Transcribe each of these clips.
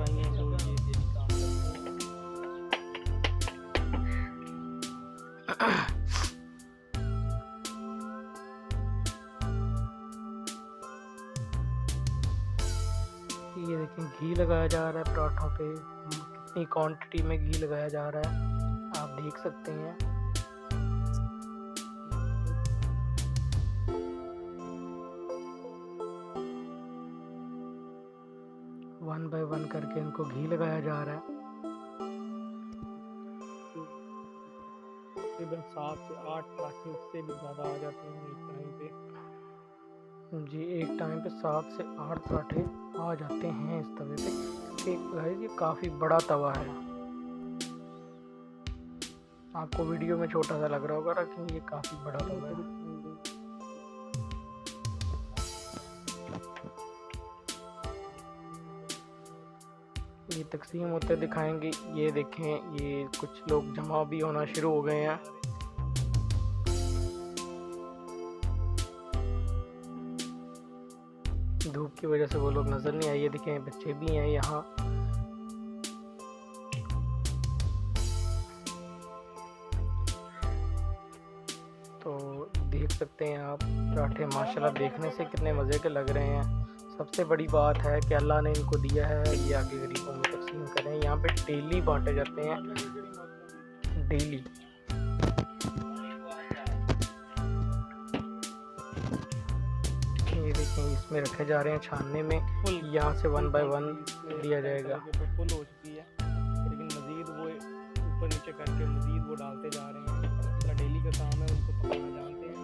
भाई हैं जो ये डेली काम करते हैं। ये देखें घी लगाया जा रहा है पराठों पे, कितनी क्वांटिटी में घी लगाया जा रहा है आप देख सकते हैं। वन बाय वन करके इनको घी लगाया जा रहा है। तकरीबन 7 से 8 पराठे उससे भी ज़्यादा आ जाते हैं एक टाइम पे। जी एक टाइम पे 7 से 8 पराठे आ जाते हैं इस तवे पे। एक गाइस ये काफ़ी बड़ा तवा है, आपको वीडियो में छोटा सा लग रहा होगा लेकिन ये काफ़ी बड़ा तवा है। ये तकसीम होते दिखाएंगे। ये देखें ये कुछ लोग जमा भी होना शुरू हो गए हैं। धूप की वजह से वो लोग नजर नहीं आए। ये देखें बच्चे भी हैं यहाँ। तो देख सकते हैं आप पराठे माशाल्लाह देखने से कितने मज़े के लग रहे हैं। सबसे बड़ी बात है कि अल्लाह ने इनको दिया है, ये आगे गरीबों में तकसीम करें। यहाँ पे डेली बांटे जाते हैं, डेली। ये देखें इसमें रखे जा रहे हैं छानने में, यहाँ से 1 बाय 1 दिया जाएगा। फुल हो चुकी है लेकिन मज़ीद वो ऊपर नीचे करके मज़ीद वो डालते जा रहे हैं। इनका डेली का काम है, उनको पकाना जानते हैं।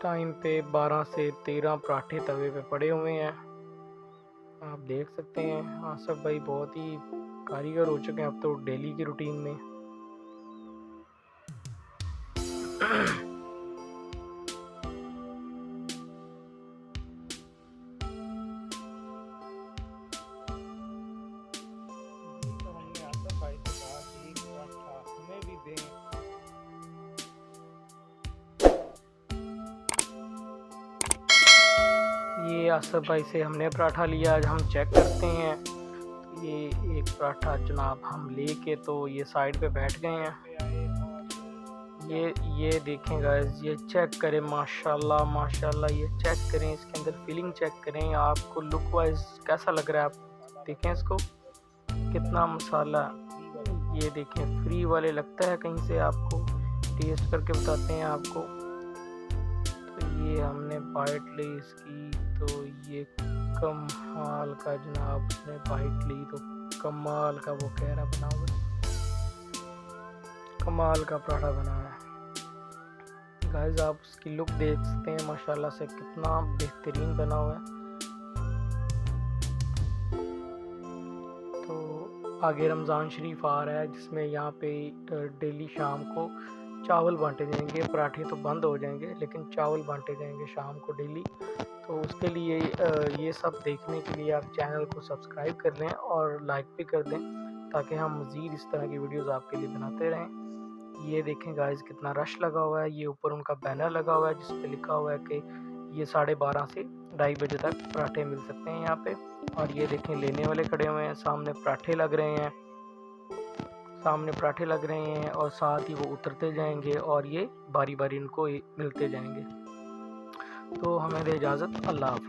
टाइम पे 12 से 13 पराठे तवे पे पड़े हुए हैं, आप देख सकते हैं। आसफ भाई बहुत ही कारीगर हो चुके हैं अब तो डेली की रूटीन में। तो हमने आसफ भाई से कहा कि एक पराठा हमें भी दें। ये आसफ भाई से हमने पराठा लिया, आज हम चेक करते हैं। ये एक पराठा जनाब हम लेके तो ये साइड पे बैठ गए हैं। ये देखें गाइस, ये चेक करें माशाल्लाह माशाल्लाह, ये चेक करें, इसके अंदर फीलिंग चेक करें, आपको लुक वाइज कैसा लग रहा है आप देखें इसको, कितना मसाला। ये देखें फ्री वाले लगता है कहीं से, आपको टेस्ट करके बताते हैं आपको। तो ये हमने बाइट ली इसकी, तो ये कमाल का जनाब उसने बाइट ली तो कमाल का वो कह रहा बना हुआ, कमाल का पराठा बना है गाइस। आप उसकी लुक देख सकते हैं माशाल्लाह से कितना बेहतरीन बना हुआ है। तो आगे रमज़ान शरीफ आ रहा है जिसमें यहाँ पे डेली शाम को चावल बांटे जाएंगे। पराठे तो बंद हो जाएंगे लेकिन चावल बांटे जाएंगे शाम को डेली। तो उसके लिए ये सब देखने के लिए आप चैनल को सब्सक्राइब कर लें और लाइक भी कर दें ताकि हम मज़ीद इस तरह की वीडियोस आपके लिए बनाते रहें। ये देखें गाइस कितना रश लगा हुआ है। ये ऊपर उनका बैनर लगा हुआ है जिस पे लिखा हुआ है कि ये 12:30 से 2:30 बजे तक पराठे मिल सकते हैं यहाँ पे। और ये देखें लेने वाले खड़े हुए हैं, सामने पराठे लग रहे हैं, सामने पराठे लग रहे हैं और साथ ही वो उतरते जाएंगे और ये बारी बारी इनको मिलते जाएंगे। तो हमें दे इजाज़त, अल्लाह हाफ़िज़।